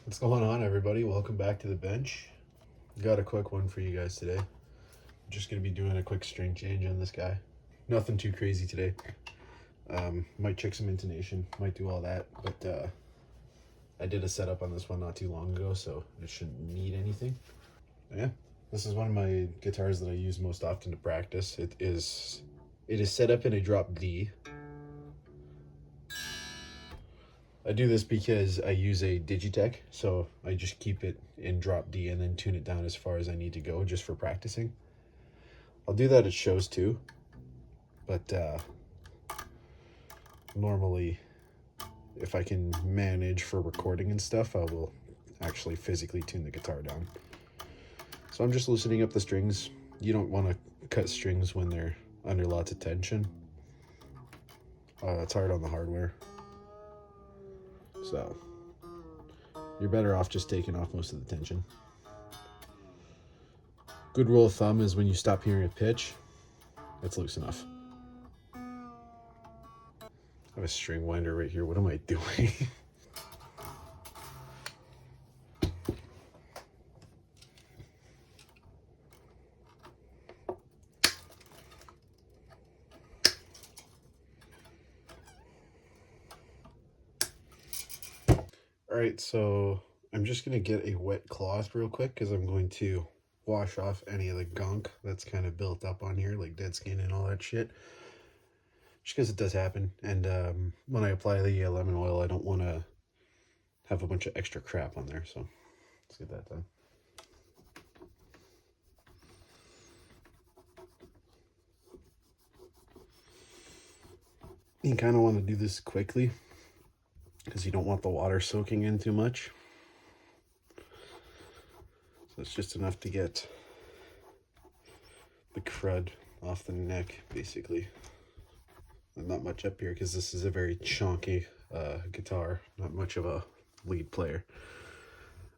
What's going on, everybody? Welcome back to the bench. Got a quick one for you guys today. I'm just going to be doing a quick string change on this guy. Nothing too crazy today. Might check some intonation, might do all that, but I did a setup on this one not too long ago, so it shouldn't need anything. Yeah, this is one of my guitars that I use most often to practice. It is set up in a drop D. I do this because I use a Digitech, so I just keep it in drop D and then tune it down as far as I need to go just for practicing. I'll do that at shows too, but normally if I can manage for recording and stuff, I will actually physically tune the guitar down. So I'm just loosening up the strings. You don't want to cut strings when they're under lots of tension. It's hard on the hardware. So you're better off just taking off most of the tension. Good rule of thumb is when you stop hearing a pitch, it's loose enough. I have a string winder right here. What am I doing? All right, so I'm just gonna get a wet cloth real quick because I'm going to wash off any of the gunk that's kind of built up on here, like dead skin and all that shit. Just because it does happen. And when I apply the lemon oil, I don't want to have a bunch of extra crap on there. So let's get that done. You kind of want to do this quickly because you don't want the water soaking in too much. So it's just enough to get the crud off the neck, basically. And not much up here because this is a very chonky guitar. Not much of a lead player,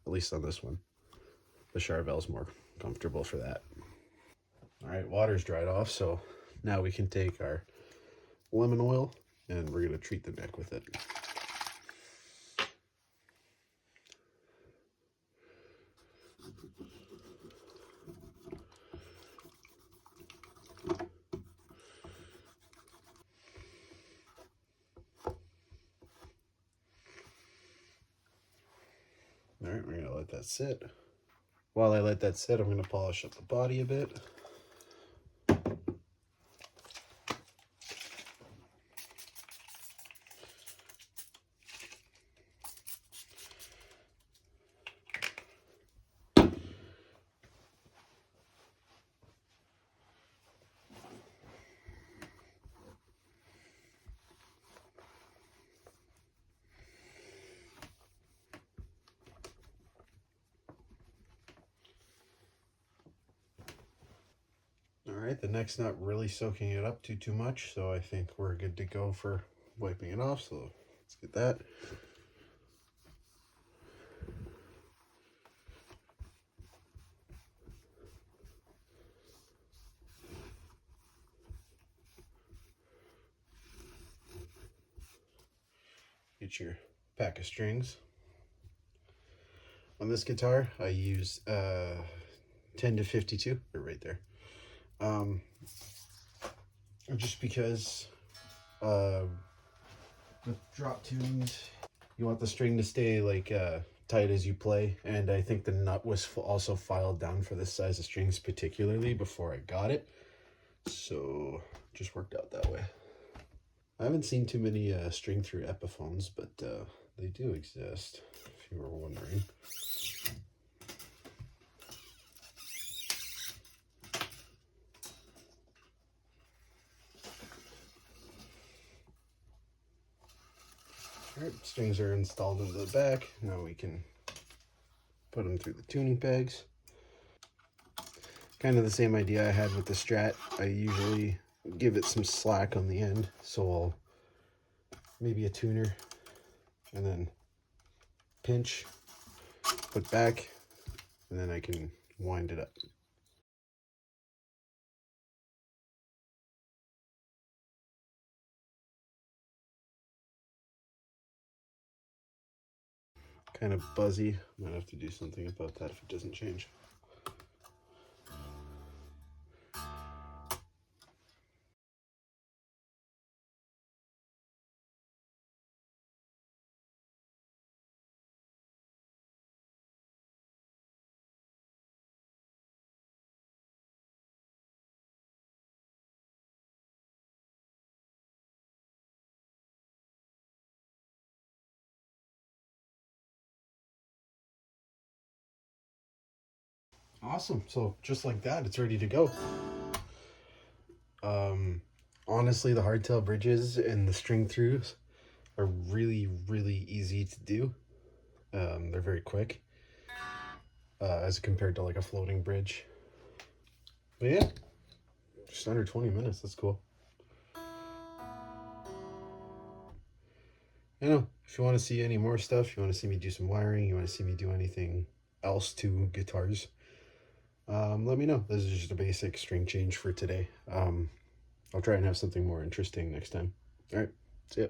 at least on this one. The Charvel's more comfortable for that. All right, water's dried off, so now we can take our lemon oil and we're going to treat the neck with it. All right, we're going to let that sit. While I let that sit, I'm going to polish up the body a bit. All right, the neck's not really soaking it up too much, so I think we're good to go for wiping it off. So let's get that. Get your pack of strings. On this guitar, I use 10 to 52, right there. Just because with drop tunes, you want the string to stay like tight as you play, and I think the nut was also filed down for this size of strings particularly before I got it, so just worked out that way. I haven't seen too many string through Epiphones, but they do exist, if you were wondering. All right, strings are installed into the back. Now we can put them through the tuning pegs. Kind of the same idea I had with the Strat. I usually give it some slack on the end, so I'll maybe a tuner and then pinch, put back, and then I can wind it up. kind of buzzy. Might have to do something about that if it doesn't change. Awesome. So just like that, it's ready to go. Honestly, the hardtail bridges and the string throughs are really, really easy to do. They're very quick as compared to like a floating bridge. But yeah, just under 20 minutes. That's cool. You know, if you want to see any more stuff, you want to see me do some wiring, you want to see me do anything else to guitars, let me know. This is just a basic string change for today. I'll try and have something more interesting next time. All right, see ya.